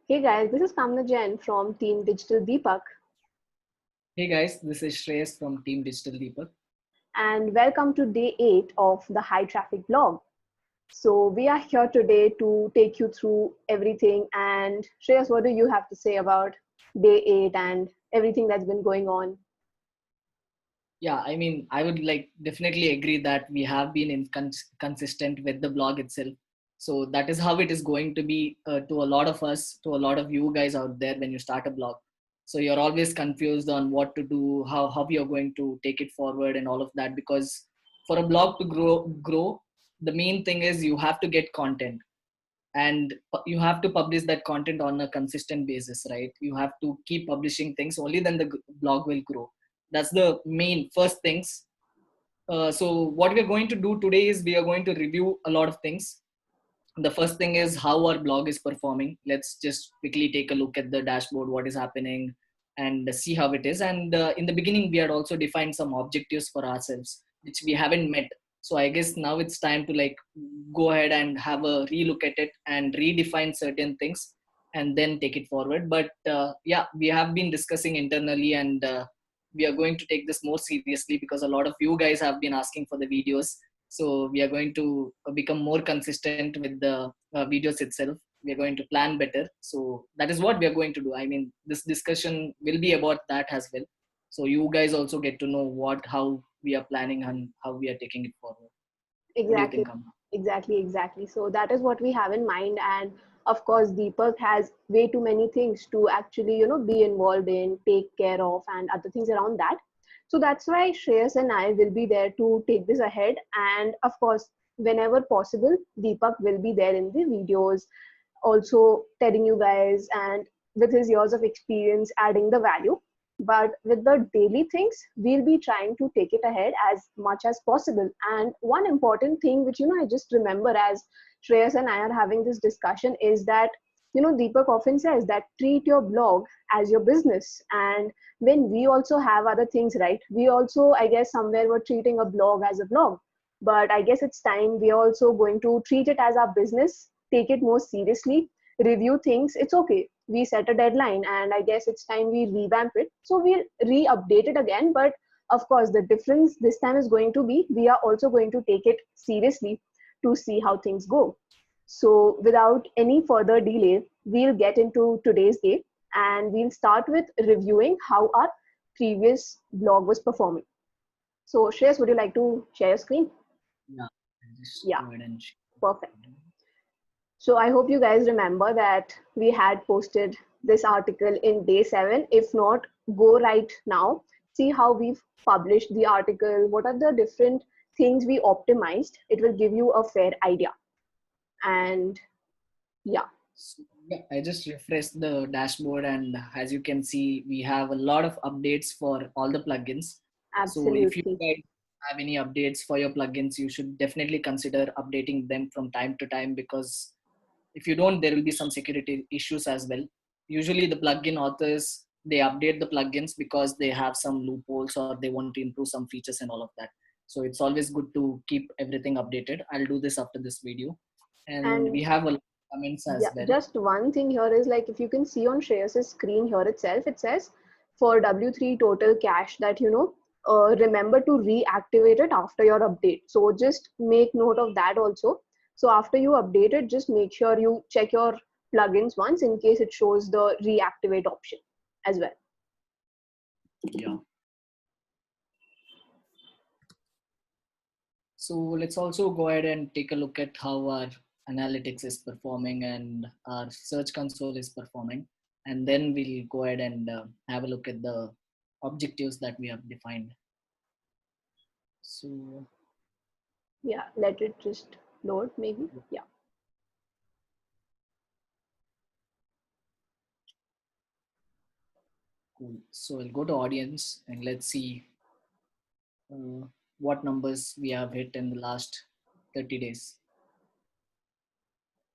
Hey guys, this is Kamna Jain from Team Digital Deepak, Hey guys, this is Shreyas from Team Digital Deepak. and welcome to day 8 of the High Traffic blog. So, we are here today to take you through everything. And Shreyas, what do you have to say about day 8 and everything that's been going on? Yeah, I would like definitely agree that we have been consistent with the blog itself. So that is how it is going to be to a lot of us, to a lot of you guys out there when you start a blog. So you're always confused on what to do, how you're going to take it forward and all of that. Because for a blog to grow, the main thing is you have to get content and you have to publish that content on a consistent basis, right? You have to keep publishing things, only then the blog will grow. That's the main first things. So what we're going to do today is we are going to review a lot of things. The first thing is how our blog is performing. Let's just quickly take a look at the dashboard, what is happening, and see how it is. And in the beginning we had also defined some objectives for ourselves which we haven't met. So I guess now it's time to like go ahead and have a relook at it and redefine certain things and then take it forward. But yeah, we have been discussing internally, and we are going to take this more seriously because a lot of you guys have been asking for the videos. So we are going to become more consistent with the videos itself. We are going to plan better. So that is what we are going to do. I mean, this discussion will be about that as well. So you guys also get to know how we are planning and how we are taking it forward. What do you Exactly, think, Amna? exactly. So, that is what we have in mind. And of course, Deepak has way too many things to actually, be involved in, take care of, and other things around that. So that's why Shreyas and I will be there to take this ahead. And of course, whenever possible, Deepak will be there in the videos, also telling you guys and with his years of experience adding the value. But with the daily things, we'll be trying to take it ahead as much as possible. And one important thing which I just remember as Shreyas and I are having this discussion is that Deepak often says that treat your blog as your business. And when we also have other things, right, we also, I guess, somewhere were treating a blog as a blog. But I guess it's time we are also going to treat it as our business, take it more seriously, review things. It's okay, we set a deadline, and I guess it's time we revamp it, so we'll re-update it again. But of course, the difference this time is going to be we are also going to take it seriously to see how things go. So without any further delay, we'll get into today's day, and we'll start with reviewing how our previous blog was performing. So Shreyas, would you like to share your screen? Yeah, I'll just Yeah, go ahead and perfect. So I hope you guys remember that we had posted this article in day 7. If not, go right now, see how we've published the article, what are the different things we optimized. It will give you a fair idea. And yeah, So, yeah, I just refreshed the dashboard, and as you can see, we have a lot of updates for all the plugins. So if you absolutely. guys have any updates for your plugins, you should definitely consider updating them from time to time, because if you don't, there will be some security issues as well. Usually the plugin authors, they update the plugins because they have some loopholes or they want to improve some features and all of that. So it's always good to keep everything updated. I'll do this after this video. And we And have a lot of comments yeah, as well. just one thing here is like if you can see on Shreyas' screen here itself, it says for W3 total cache that remember to reactivate it after your update. So just make note of that also. So after you update it, just make sure you check your plugins once in case it shows the reactivate option as well. Yeah. So let's also go ahead and take a look at how our analytics is performing and our search console is performing. And then we'll go ahead and have a look at the objectives that we have defined. So Yeah, let it just load maybe. Yeah. cool. So I'll go to audience and let's see uh, what numbers we have hit in the last 30 days.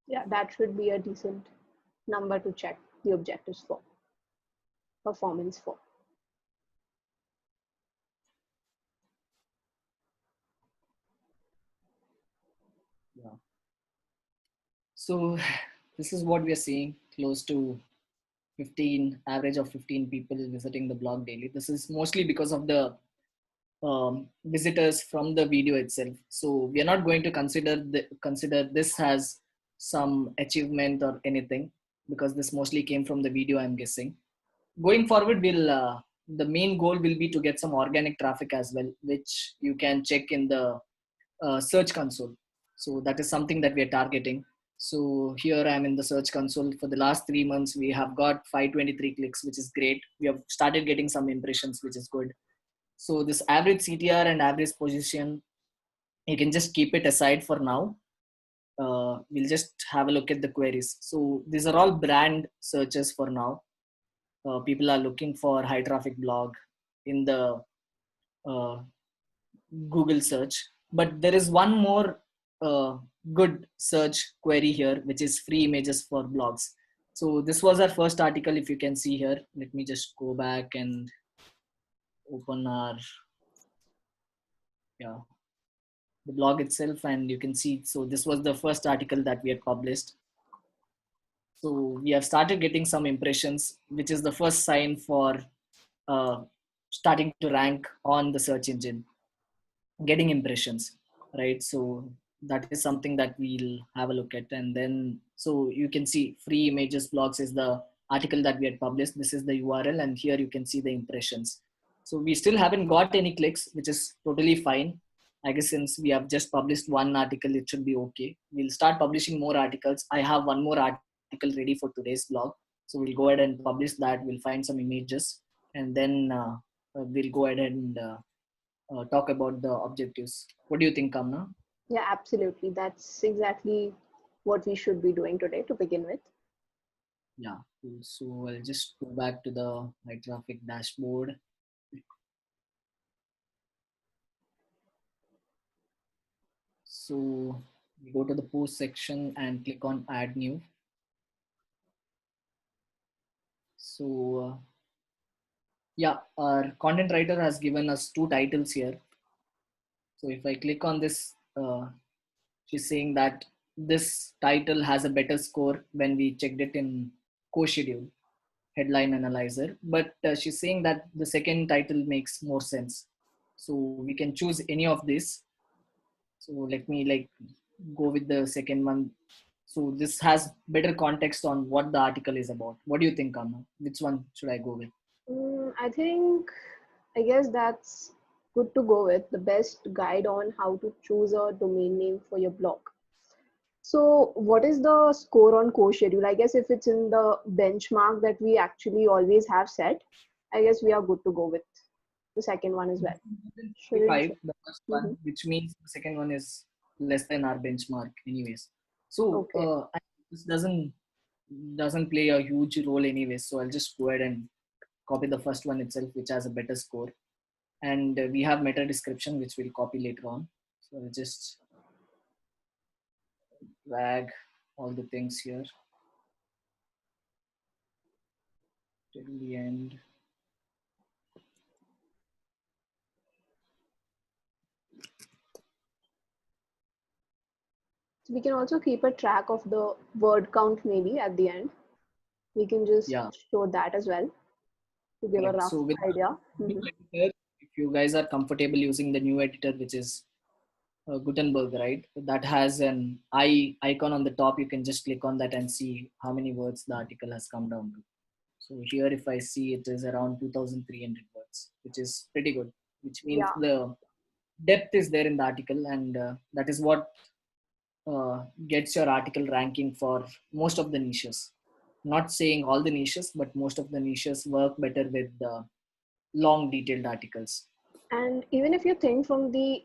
Yeah, that should be a decent number to check the objectives for, performance for. Yeah. So this is what we are seeing, close to 15, average of 15 people visiting the blog daily. This is mostly because of the visitors from the video itself. So we are not going to consider this as some achievement or anything, because this mostly came from the video, I'm guessing. Going forward, we'll the main goal will be to get some organic traffic as well, which you can check in the search console. So that is something that we are targeting. So here I'm in the search console. For the last 3 months, we have got 523 clicks, which is great. We have started getting some impressions, which is good. So this average CTR and average position, you can just keep it aside for now. We'll just have a look at the queries. So these are all brand searches for now. People are looking for high traffic blog in the uh, Google search. But there is one more good search query here, which is free images for blogs. So this was our first article. If you can see here, let me just go back and open our the blog itself, and you can see. So this was the first article that we had published. So we have started getting some impressions, which is the first sign for uh, starting to rank on the search engine, getting impressions, right? So that is something that we'll have a look at. And then, so you can see free images blogs is the article that we had published. This is the URL, and here you can see the impressions. So we still haven't got any clicks, which is totally fine. I guess since we have just published one article, it should be okay. We'll start publishing more articles. I have one more article ready for today's blog. So we'll go ahead and publish that. We'll find some images, and then we'll go ahead and talk about the objectives. What do you think, Kamna? Yeah, absolutely. That's exactly what we should be doing today to begin with. Yeah, cool. So I'll just go back to the high traffic dashboard. So we go to the post section and click on add new. So yeah, our content writer has given us 2 titles here. So if I click on this, she's saying that this title has a better score when we checked it in CoSchedule headline analyzer, but she's saying that the second title makes more sense. So we can choose any of this. So let me go with the second one. So this has better context on what the article is about. What do you think, Anna? Which one should I go with? I guess that's good to go with the best guide on how to choose a domain name for your blog. So what is the score on CoSchedule? I guess if it's in the benchmark that we actually always have set, I guess we are good to go with the second one as well. 5, the first one, which means the second one is less than our benchmark anyways. So this doesn't play a huge role anyways. So I'll just go ahead and copy the first one itself, which has a better score. And we have meta description, which we'll copy later on. So I'll just drag all the things here till the end. So we can also keep a track of the word count maybe at the end. We can just show that as well to give a rough idea. Editor, if you guys are comfortable using the new editor, which is Gutenberg, right? That has an icon on the top. You can just click on that and see how many words the article has come down to. So here, if I see, it is around 2,300 words, which is pretty good, which means the depth is there in the article, and that is what gets your article ranking for most of the niches. Not saying all the niches, but most of the niches work better with long detailed articles. And even if you think from the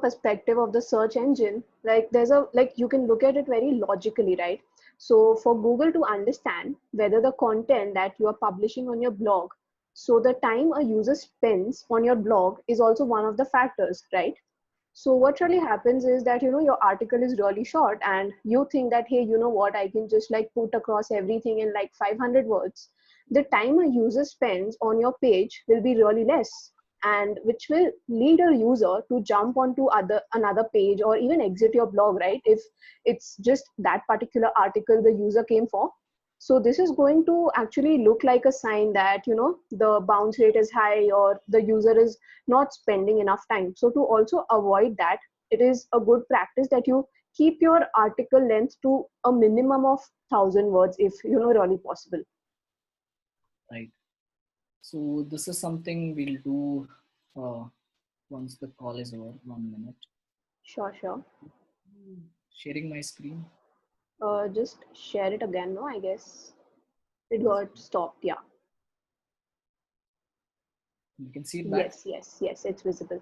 perspective of the search engine, you can look at it very logically, right? So for Google to understand whether the content that you are publishing on your blog, so the time a user spends on your blog is also one of the factors, right? So what really happens is that your article is really short and you think that, hey, you know what, I can just put across everything in 500 words. The time a user spends on your page will be really less, and which will lead a user to jump onto another page or even exit your blog, right? If it's just that particular article the user came for. So this is going to actually look like a sign that, the bounce rate is high or the user is not spending enough time. So to also avoid that, it is a good practice that you keep your article length to a minimum of 1,000 words if really possible. Right. So this is something we'll do once the call is over. 1 minute. Sure. Sharing my screen. Just share it again. No, I guess it got stopped. Yeah. You can see it back. Yes, it's visible.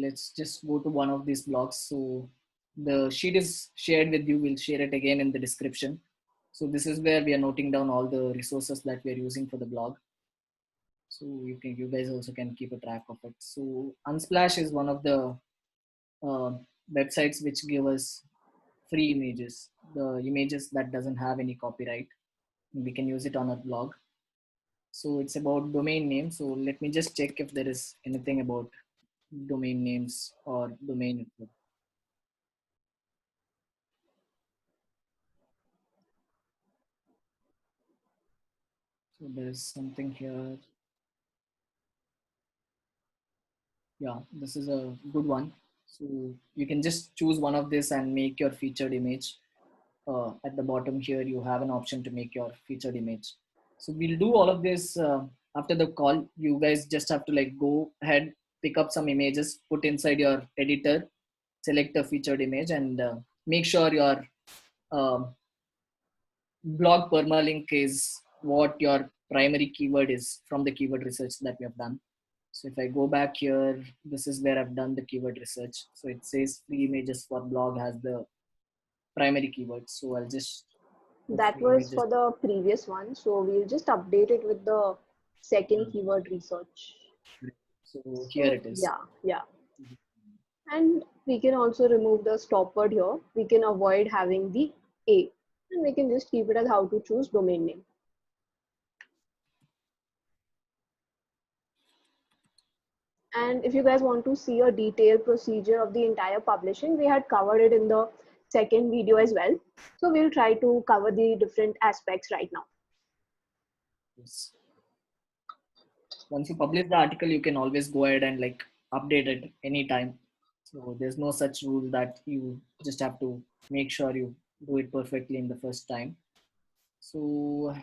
Let's just go to one of these blogs. So the sheet is shared with you. We'll share it again in the description. So this is where we are noting down all the resources that we are using for the blog. So you guys also can keep a track of it. So Unsplash is one of the websites which give us free images, the images that doesn't have any copyright. We can use it on our blog. So it's about domain name. So let me just check if there is anything about domain names or domain. So there's something here. Yeah, this is a good one. So you can just choose one of this and make your featured image. At the bottom here, you have an option to make your featured image. So we'll do all of this after the call. You guys just have to like go ahead, pick up some images, put inside your editor, select a featured image, and make sure your um, blog permalink is what your primary keyword is from the keyword research that we have done. So if I go back here, this is where I've done the keyword research. So it says free images for blog has the primary keyword. So I'll just put That free was images. for the previous one. So we'll just update it with the second keyword research. So here So it is. yeah. And we can also remove the stop word here. We can avoid having the A. And we can just keep it as how to choose domain name. And if you guys want to see a detailed procedure of the entire publishing, we had covered it in the second video as well. So we'll try to cover the different aspects right now. Yes. Once you publish the article, you can always go ahead and like update it anytime. So there's no such rule that you just have to make sure you do it perfectly in the first time. So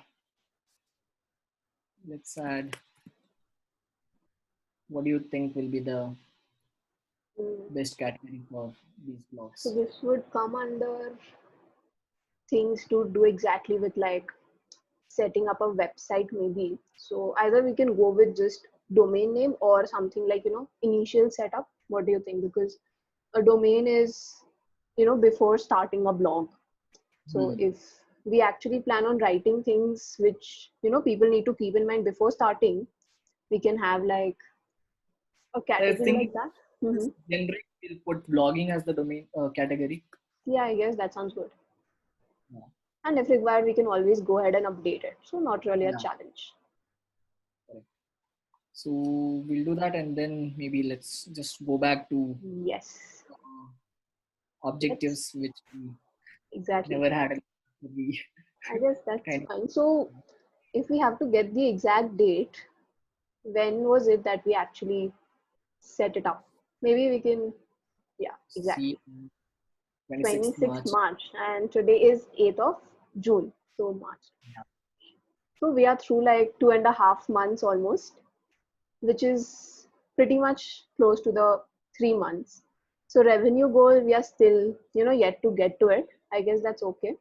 let's add, what do you think will be the best category for these So blogs? this would come under things to do exactly with like setting up a website maybe. So either we can go with just domain name or something like, initial setup. What do you think? Because a domain is, before starting a blog. So if we actually plan on writing things which, people need to keep in mind before starting, we can have like a I category think like that. this generic will put blogging as the domain category. Yeah, I guess that sounds good. Yeah. And if required, we can always go ahead and update it. So not really a Yeah, challenge. correct. So we'll do that, and then maybe let's just go back to Yes. Let's objectives which we exactly. never had. We I guess that's kind of. fine. So if we have to get the exact date, when was it that we actually set it up? Maybe we can, yeah, See exactly. 26th 26th March. March and today is 8th of June. So March. Yeah. So we are through like 2.5 months almost, which is pretty much close to the 3 months. So revenue goal, we are still, yet to get to it. I guess that's okay.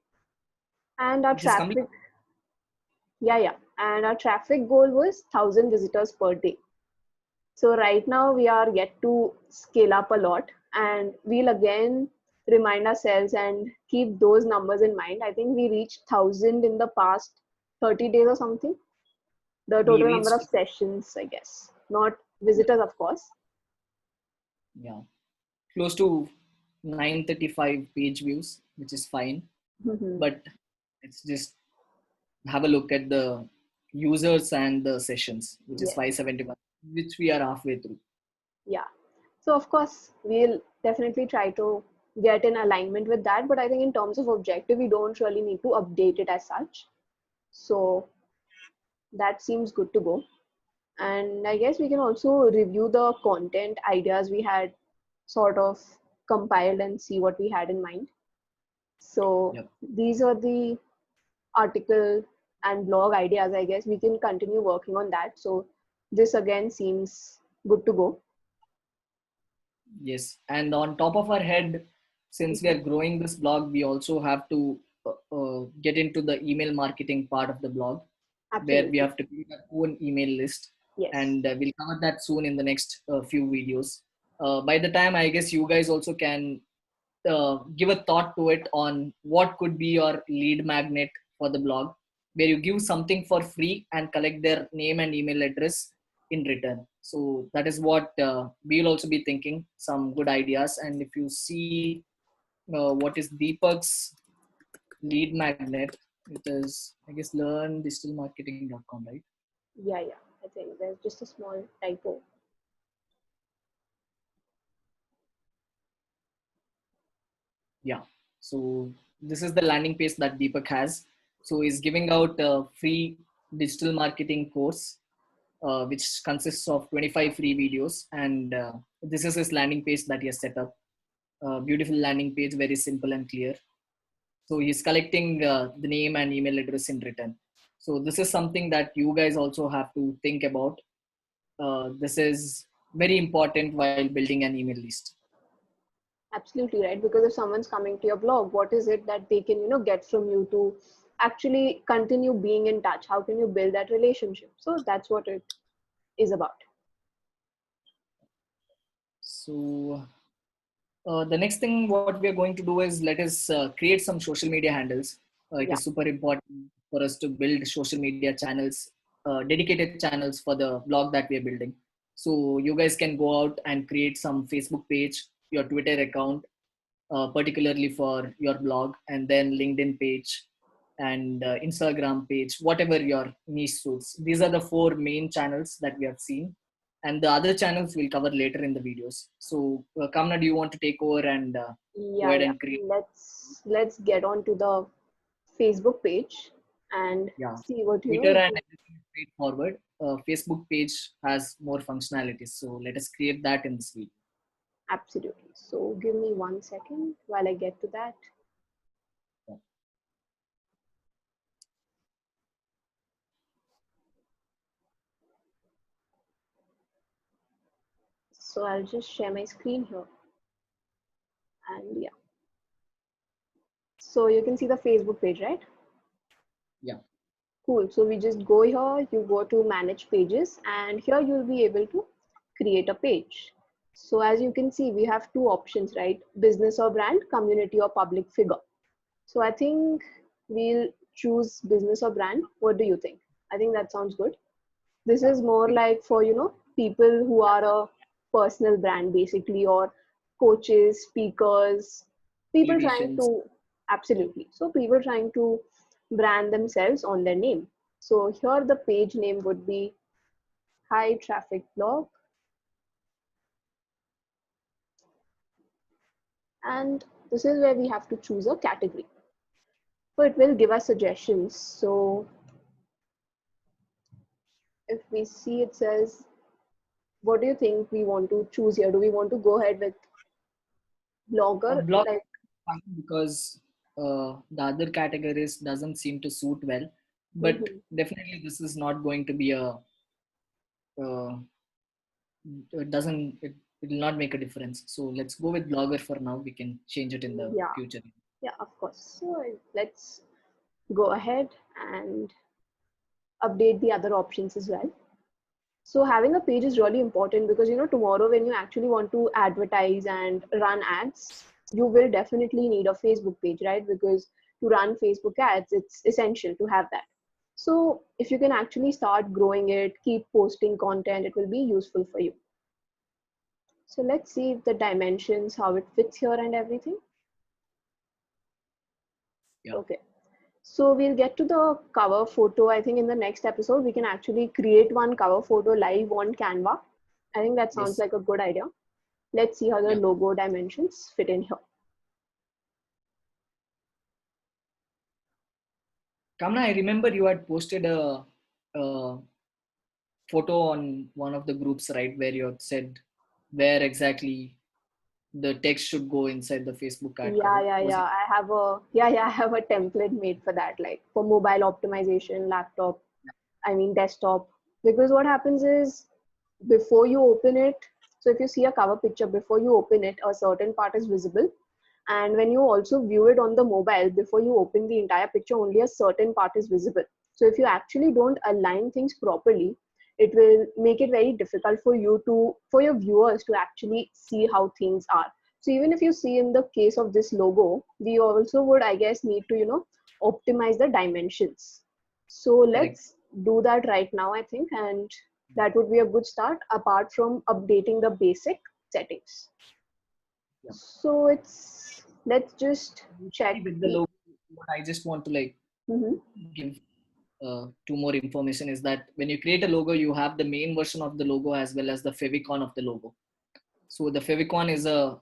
And our Which is complete. traffic, yeah. And our traffic goal was 1,000 visitors per day. So right now we are yet to scale up a lot, and we'll again remind ourselves and keep those numbers in mind. I think we reached 1,000 in the past 30 days or something. The We total number of reached, sessions, I guess, not visitors, of course. yeah, close to 935 page views, which is fine. But let's just have a look at the users and the sessions, which is Yes. 571. which we are halfway through. Yeah. So of course, we'll definitely try to get in alignment with that. But I think in terms of objective, we don't really need to update it as such. So that seems good to go. And I guess we can also review the content ideas we had sort of compiled and see what we had in mind. So Yep. these are the article and blog ideas. I guess we can continue working on that. So this again seems good to go. Yes, and on top of our head, since we are growing this blog, we also have to get into the email marketing part of the blog, where we Absolutely. have to create our own email list, Yes. and we'll cover that soon in the next few videos. By the time, I guess you guys also can give a thought to it on what could be your lead magnet for the blog, where you give something for free and collect their name and email address in return. So that is what we'll also be thinking, some good ideas. And if you see what is Deepak's lead magnet, it is, I guess, learndigitalmarketing.com, right? Yeah, yeah. I think there's just a small typo. Yeah. So this is the landing page that Deepak has. So he's giving out a free digital marketing course, which consists of 25 free videos. And this is his landing page that he has set up. Beautiful landing page, very simple and clear. So he's collecting the name and email address in return. So this is something that you guys also have to think about. This is very important while building an email list. Absolutely right. Because if someone's coming to your blog, what is it that they can, get from you to actually continue being in touch? How can you build that relationship? So that's what it is about. So the next thing what we are going to do is let us create some social media handles. It Yeah, is super important for us to build social media channels, dedicated channels for the blog that we are building. So you guys can go out and create some Facebook page, your Twitter account, particularly for your blog, and then LinkedIn page and Instagram page, whatever your niche suits. These are the four main channels that we have seen, and the other channels we'll cover later in the videos. So, Kamna, do you want to take over and go yeah, ahead yeah. and create? Let's get on to the Facebook page and Yeah, see what Twitter and everything is straightforward. Facebook page has more functionalities, so let us create that in this video. absolutely. So give me 1 second while I get to that. Yeah. So I'll just share my screen here. And yeah, so you can see the Facebook page, right? Yeah. Cool. So we just go here, you go to manage pages, and here you'll be able to create a page. So as you can see, we have two options, right? Business or brand, community or public figure. So I think we'll choose business or brand. What do you think? I think that sounds good. This Yeah. is more like for, people who are a personal brand basically, or coaches, speakers, people trying Politicians. to, absolutely. So people trying to brand themselves on their name. So here the page name would be high traffic blog, and this is where we have to choose a category. So it will give us suggestions. So if we see, it says, what do you think we want to choose here? Do we want to go ahead with A blogger? blog Like, fine because the other categories doesn't seem to suit well, but mhm. definitely this is not going to be a uh, it doesn't it will not make a difference. So let's go with blogger for now. We can change it in the Yeah, future. yeah, of course. So let's go ahead and update the other options as well. So having a page is really important because tomorrow when you actually want to advertise and run ads, you will definitely need a Facebook page, right? Because to run Facebook ads, it's essential to have that. So if you can actually start growing it, keep posting content, it will be useful for you. So let's see the dimensions, how it fits here and everything. Yeah. Okay. So we'll get to the cover photo. I think in the next episode, we can actually create one cover photo live on Canva. I think that sounds Yes. like a good idea. Let's see how the Yeah. logo dimensions fit in here. Kamna, I remember you had posted a photo on one of the groups, right, where you had said where exactly the text should go inside the Facebook ad Yeah, cover. yeah, Was yeah. it? I have a template made for that, like for mobile optimization, laptop, I mean desktop. Because what happens is before you open it, so if you see a cover picture before you open it, a certain part is visible. And when you also view it on the mobile, before you open the entire picture, only a certain part is visible. So if you actually don't align things properly, it will make it very difficult for you to, for your viewers to actually see how things are. So even if you see in the case of this logo, we also would, I guess, need to, optimize the dimensions. So Correct. let's do that right now, I think. And that would be a good start apart from updating the basic settings. Yeah. So let's just check Usually with the the. logo, what I just want to like Mhm. give two more information is that when you create a logo, you have the main version of the logo as well as the favicon of the logo. So the favicon is a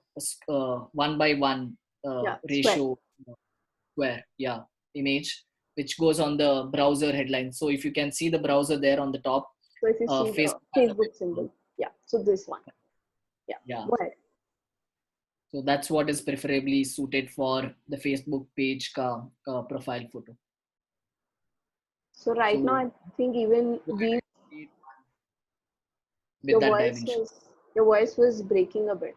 1:1 Yeah, square. ratio square, yeah, image which goes on the browser headline. So if you can see the browser there on the top, So if you see the Facebook has a Facebook favicon. symbol, yeah. So this one, yeah. Yeah. Go ahead. So that's what is preferably suited for the Facebook page profile photo. So right now, So I think even go ahead we, and create with that dimension. your voice was breaking a bit.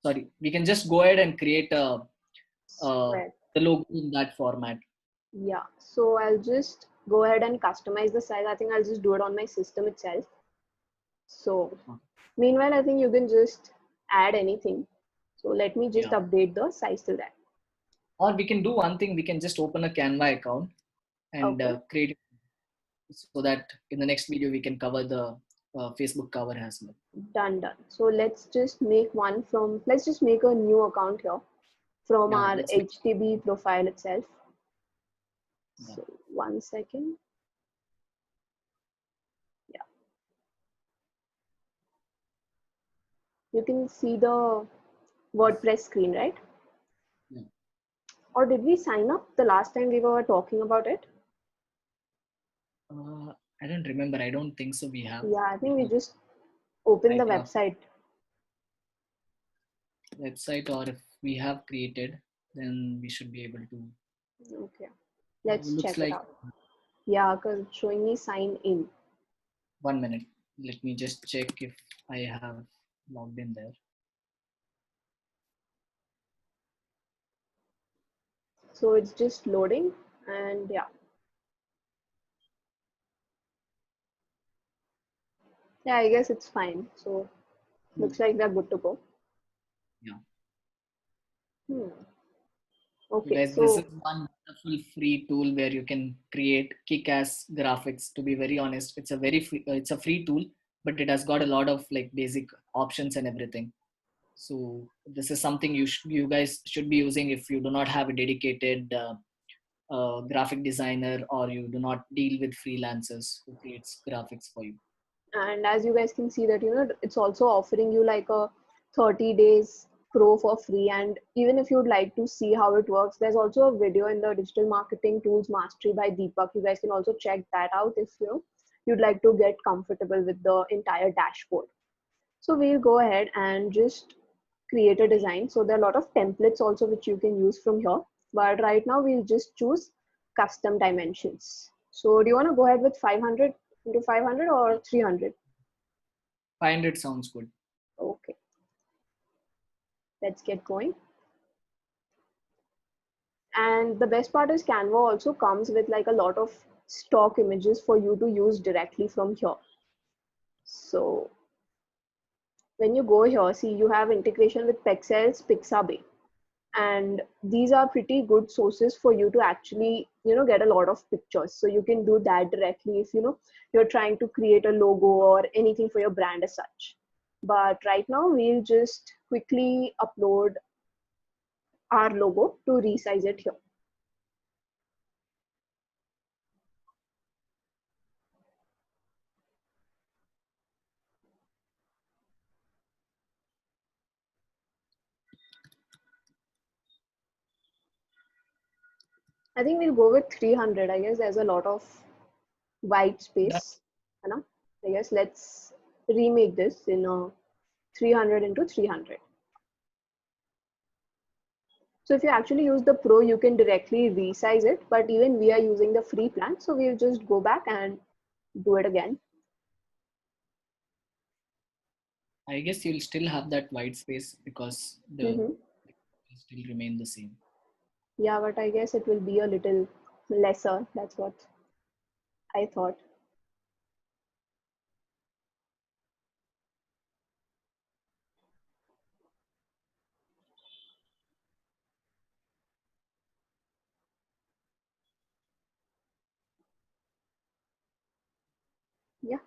Sorry, we can just go ahead and create uh, Square. the logo in that format. Yeah. So I'll just go ahead and customize the size. I think I'll just do it on my system itself. So meanwhile, I think you can just add anything. So let me just Yeah. update the size to that. Or we can do one thing. We can just open a Canva account and Okay. create it so that in the next video we can cover the Facebook cover as well. Done. So let's just make a new account here from Yeah, our let's make HTB profile itself. yeah. So 1 second. Yeah, you can see the WordPress screen, right? Yeah. Or did we sign up the last time we were talking about it? I don't remember. I don't think so. We have. Yeah, I think Let we me just opened the type up website. website, or if we have created, then we should be able to. Okay, let's Looks check it like out. Yeah, because it's showing me sign in. 1 minute. Let me just check if I have logged in there. So it's just loading and yeah. Yeah, I guess it's fine. So looks like we're good to go. Yeah. Hmm. So Okay, guys, this is so one wonderful free tool where you can create kick-ass graphics. To be very honest, it's a it's a free tool, but it has got a lot of like basic options and everything. So this is something you guys should be using if you do not have a dedicated graphic designer or you do not deal with freelancers who creates graphics for you. and as you guys can see that it's also offering you like a 30 days pro for free, and even if you'd like to see how it works, there's also a video in the Digital Marketing Tools Mastery by Deepak. You guys can also check that out if you'd like to get comfortable with the entire dashboard. So we'll go ahead and just create a design. So there are a lot of templates also which you can use from here, but right now we'll just choose custom dimensions. So do you want to go ahead with 500 into 500 or 300? 500 sounds good. Okay, let's get going. And the best part is Canva also comes with like a lot of stock images for you to use directly from here. So when you go here, see you have integration with Pexels, Pixabay, and these are pretty good sources for you to actually get a lot of pictures. So you can do that directly if you're trying to create a logo or anything for your brand as such. But right now we'll just quickly upload our logo to resize it here. I think we'll go with 300. I guess there's a lot of white That, space. है ना? I guess let's remake this in a 300 into 300. So if you actually use the Pro, you can directly resize it. But even we are using the free plan, so we'll just go back and do it again. I guess you'll still have that white space because the Mm-hmm. will still remain the same. Yeah, but I guess it will be a little lesser. That's what I thought. Yeah,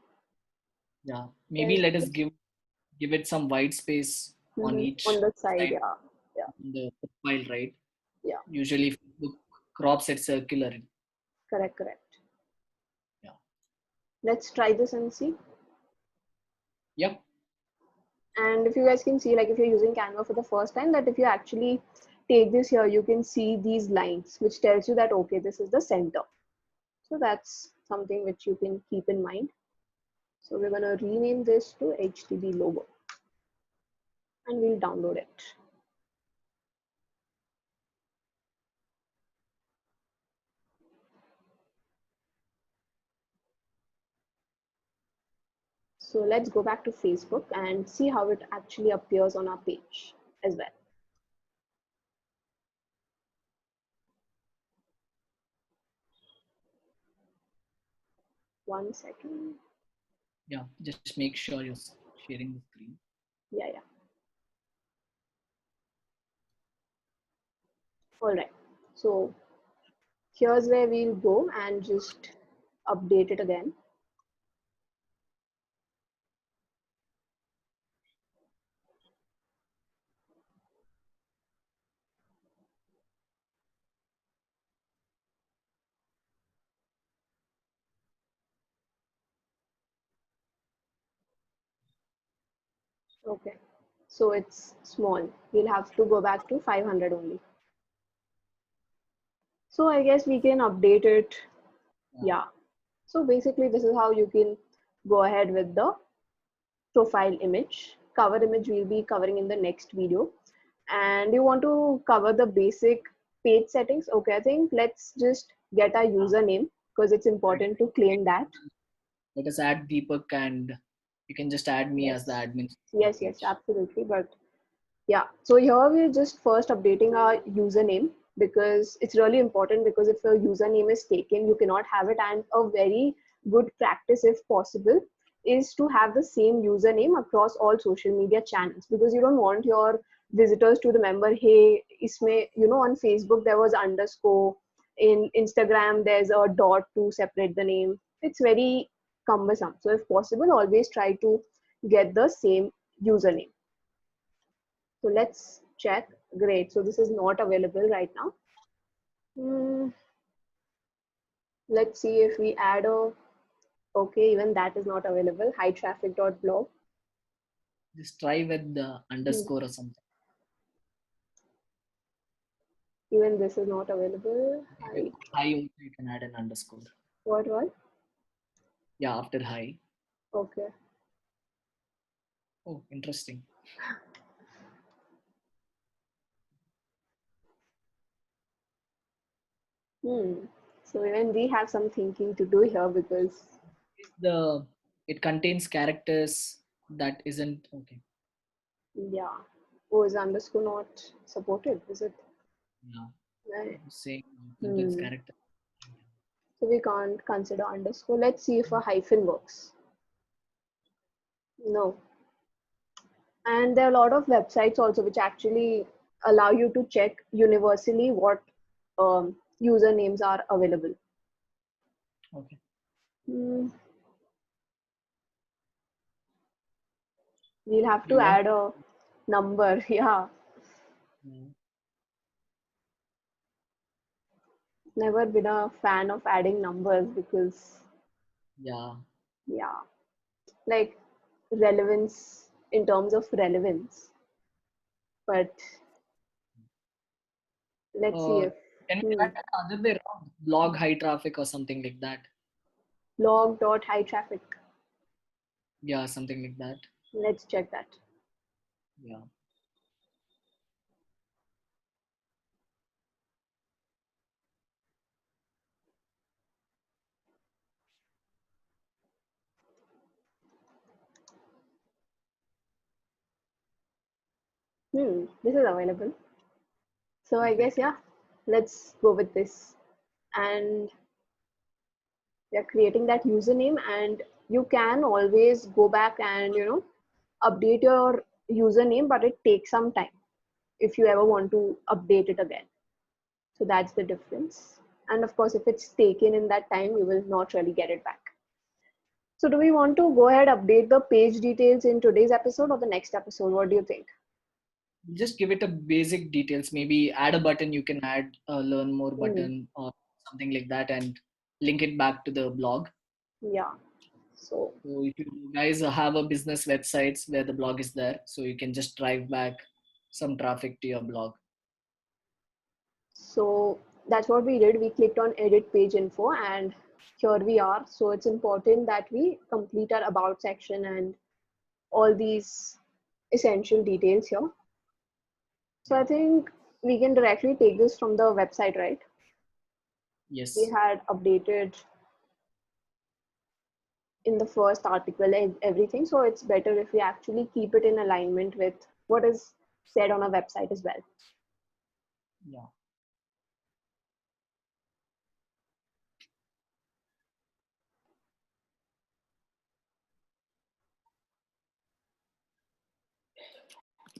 Yeah, maybe there's let us give it some white space on on each the side. side Yeah, yeah, in the profile, right? yeah. Usually Facebook crops it circular. Correct, correct. Yeah. Let's try this and see. Yep. And if you guys can see, like if you're using Canva for the first time, that if you actually take this here, you can see these lines, which tells you that, okay, this is the center. So that's something which you can keep in mind. So we're gonna rename this to HTB logo and we'll download it. So let's go back to Facebook and see how it actually appears on our page as well. One second. Yeah. Just make sure you're sharing the screen. Yeah, yeah. All right. So here's where we'll go and just update it again. Okay. So it's small. We'll have to go back to 500 only. So I guess we can update it. Yeah. So basically this is how you can go ahead with the profile image. Cover image we'll be covering in the next video. And you want to cover the basic page settings. Okay, I think let's just get our username because it's Right. important to claim that. Let us add Deepak and you can just add me as the Yes. admin for the Yes, yes, page. absolutely. But yeah, so here we're just first updating our username because it's really important because if your username is taken, you cannot have it. And a very good practice, if possible, is to have the same username across all social media channels because you don't want your visitors to remember, hey, isme, on Facebook there was underscore, in Instagram there's a dot to separate the name. It's very cumbersome. So if possible, always try to get the same username. So let's check. Great. So this is not available right now. Let's see if we add a, okay, even that is not available. High traffic.blog. Just try with the underscore or something. Even this is not available. With High. hi also you can add an underscore. What? Yeah, after hi. Okay. Oh, interesting. So even we have some thinking to do here because, The it contains characters that isn't okay. yeah. Oh, is underscore not supported? Is it? Yeah. Right. Saying contains Hmm. character. So we can't consider underscore. Let's see if a hyphen works. No. And there are a lot of websites also which actually allow you to check universally what usernames are available. Okay. Hmm, we'll have You to want add a number. Yeah, mm, never been a fan of adding numbers because, yeah. yeah, like relevance in terms of relevance. But let's see Uh if, Can we Hmm. try the other way around? Blog high traffic or something like that. Blog.high-traffic. Yeah, something like that. Let's check that. Yeah. This is available. So I guess, Perfect. yeah, let's go with this. And we are creating that username, and you can always go back and, update your username, but it takes some time if you ever want to update it again. So that's the difference. And of course, if it's taken in that time, you will not really get it back. So do we want to go ahead update the page details in today's episode or the next episode? What do you think? Just give it a basic details. Maybe add a button. You can add a learn more Hmm. button or something like that, and link it back to the blog. Yeah. So So if you guys have a business websites where the blog is there, so you can just drive back some traffic to your blog. So that's what we did. We clicked on edit page info and here we are. So it's important that we complete our about section and all these essential details here. So I Yeah. think we can directly take this from the website, right? We Yes. had updated in the first article and everything. So it's better if we actually keep it in alignment with what is said on our website as well. Yeah.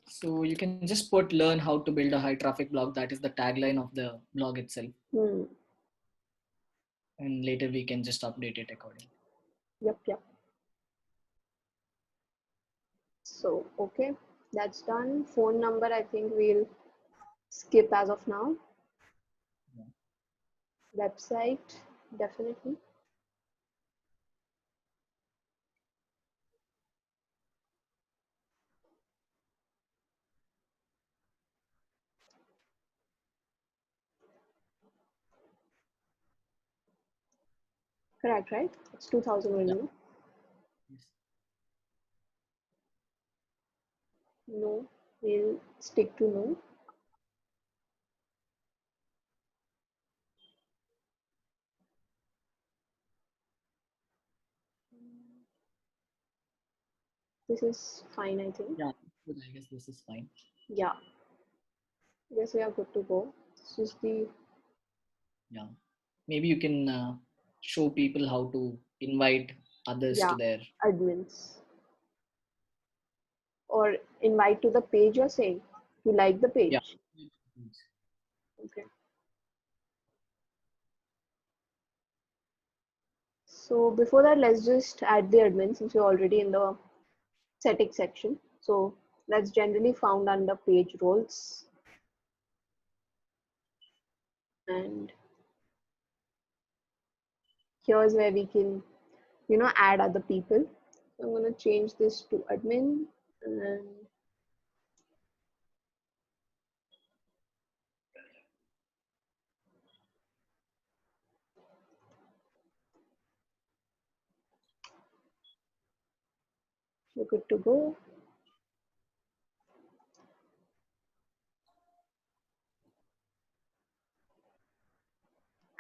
So you can just put learn how to build a high traffic blog. That is the tagline of the blog itself. Hmm. And later we can just update it accordingly. Yep, yep. So, okay, that's done. Phone number, I think we'll skip as of now. Yeah. Website, definitely. Correct, right? It's 2000 Yeah. only. Yes. No, we'll stick to no. This is fine, I think. Yeah. Good. I guess this is fine. Yeah, I guess we are good to go. This is the, Yeah. Maybe you can show people how to invite others yeah, to their. admins. Or invite to the page you're saying. You like the Yeah. page. Okay. So before that, let's just add the admin since we're already in the settings section. So that's generally found under page roles. And here's where we can, add other people. So I'm going to change this to admin and we're good to go.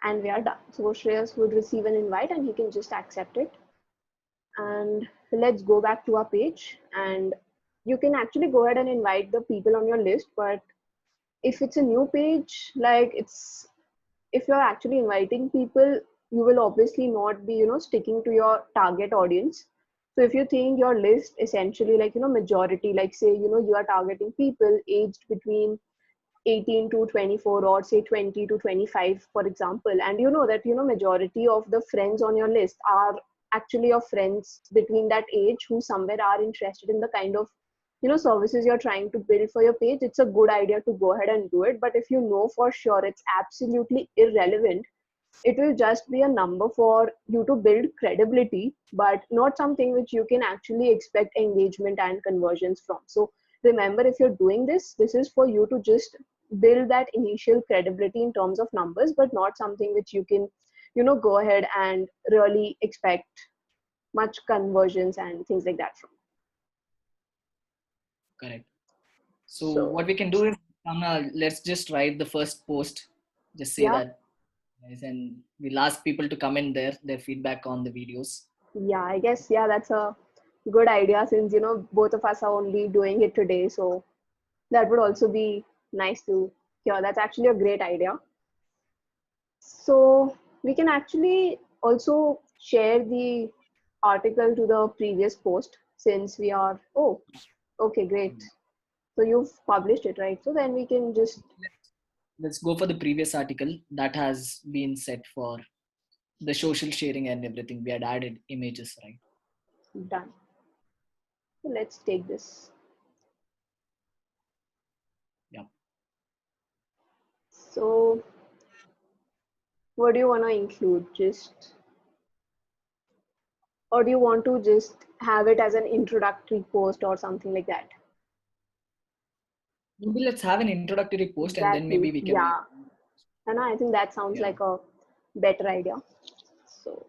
And we are done. So Shreyas would receive an invite and he can just accept it. And let's go back to our page. And you can actually go ahead and invite the people on your list. But if it's a new page, like if you're actually inviting people, you will obviously not be, sticking to your target audience. So if you think your list essentially like, majority, like say, you are targeting people aged between 18 to 24 or say 20 to 25 for example, and you know that majority of the friends on your list are actually your friends between that age who somewhere are interested in the kind of services you're trying to build for your page, it's a good idea to go ahead and do it. But if you know for sure it's absolutely irrelevant, it will just be a number for you to build credibility, but not something which you can actually expect engagement and conversions from. So remember, if you're doing this, this is for you to just build that initial credibility in terms of numbers, but not something which you can, go ahead and really expect much conversions and things like that from. Correct. So So what we can do is, let's just write the first post. Just say yeah, that, guys, and we'll ask people to comment their feedback on the videos. yeah, I guess, yeah, that's a good idea, since both of us are only doing it today. So that would also be nice to hear. That's actually a great idea. So we can actually also share the article to the previous post, since we are, oh, okay, great. So you've published it, right? So then we can just, Let's go for the previous article that has been set for the social sharing and everything. We had added images, right? done. So let's take this. Yeah. So what do you want to include? Just, or do you want to just have it as an introductory post or something like that? Maybe let's have an introductory post and then Exactly. maybe we can. Yeah. And I think that sounds Yeah. like a better idea. So,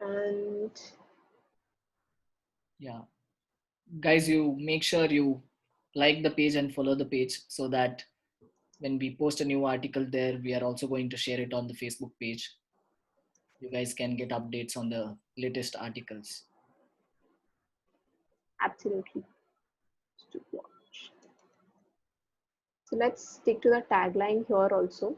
and Yeah. Guys, you make sure you like the page and follow the page so that when we post a new article there, we are also going to share it on the Facebook page. You guys can get updates on the latest articles. absolutely. To watch. So let's stick to the tagline here also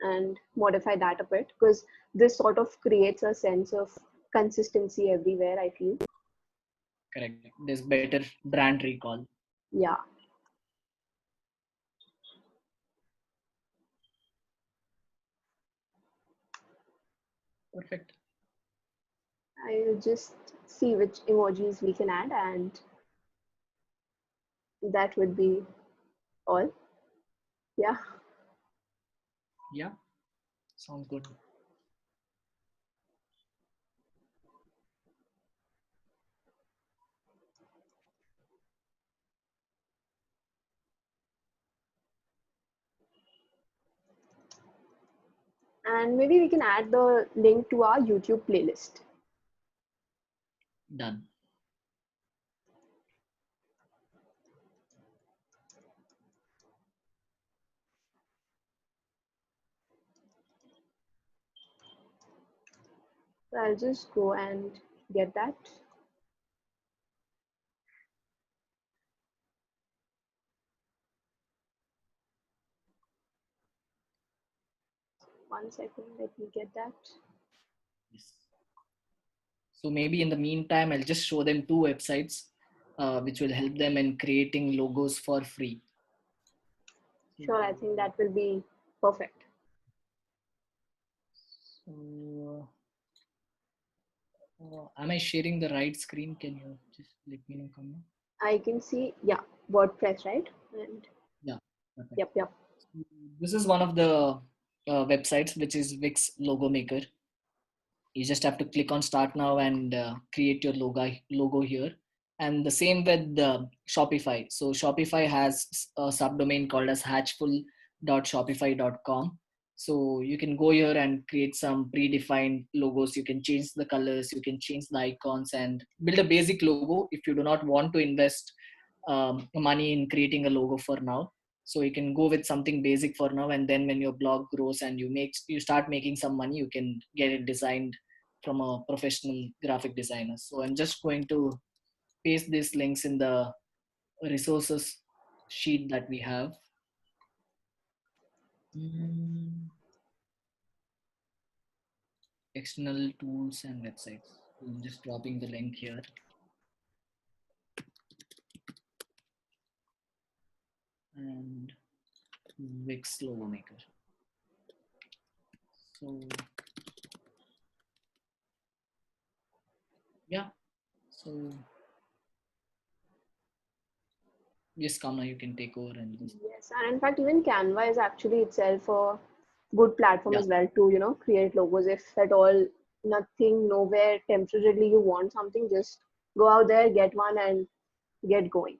and modify that a bit, because this sort of creates a sense of consistency everywhere, I feel. Correct. There's better brand recall. Yeah. Perfect. I'll just see which emojis we can add, and that would be all. Yeah. Yeah. Sounds good. And maybe we can add the link to our YouTube playlist. Done. So I'll just go and get that. One second, let me get that. Yes. So maybe in the meantime, I'll just show them two websites which will help them in creating logos for free. Sure, I think that will be perfect. So, am I sharing the right screen? Can you just let me know, Kamna? I can see, yeah, WordPress, right? And Yeah, perfect. yep, yep. This is one of the websites, which is Wix Logo Maker. You just have to click on Start Now and create your logo here. And the same with Shopify. So Shopify has a subdomain called as hatchful.shopify.com. So you can go here and create some predefined logos. You can change the colors, you can change the icons, and build a basic logo if you do not want to invest money in creating a logo for now. So you can go with something basic for now, and then when your blog grows and you start making some money, you can get it designed from a professional graphic designer. So I'm just going to paste these links in the resources sheet that we have. Mm, External tools and websites. I'm just dropping the link here. And Wix Logo Maker. So yeah, so yes, Kamna, you can take over and just. Yes, and in fact, even Canva is actually itself a good platform Yeah. as well to, create logos. If at all nothing, nowhere, temporarily you want something, just go out there, get one and get going.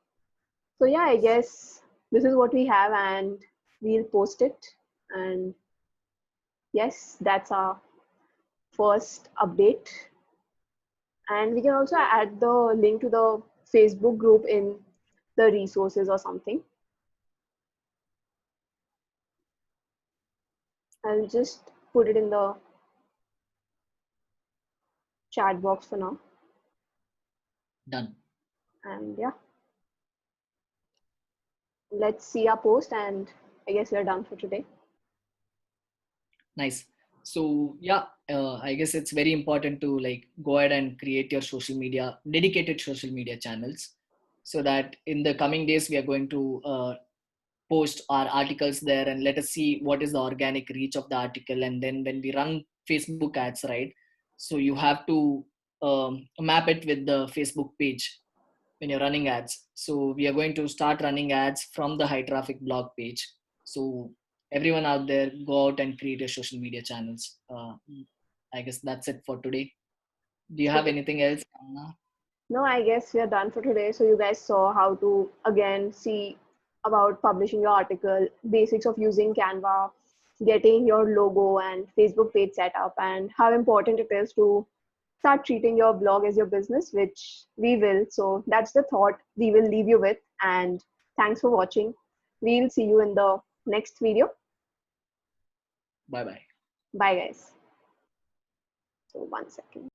So yeah, I guess this is what we have and we'll post it. And yes, that's our first update. And we can also add the link to the Facebook group in the resources or something. I'll just put it in the chat box for now. Done. And yeah, let's see our post, and I guess we're done for today. Nice. So yeah, I guess it's very important to like go ahead and create your social media, dedicated social media channels, so that in the coming days we are going to post our articles there, and let us see what is the organic reach of the article. And then when we run Facebook ads, right, so you have to map it with the Facebook page when you're running ads. So we are going to start running ads from the high traffic blog page. So everyone out there, go out and create your social media channels. I guess that's it for today. Do you have So anything else, Anna? no, I guess we are done for today. So you guys saw how to again see about publishing your article, basics of using Canva, getting your logo and Facebook page set up, and how important it is to start treating your blog as your business, which we will. So that's the thought we will leave you with. And thanks for watching. We'll see you in the next video. Bye bye. Bye, guys. So 1 second.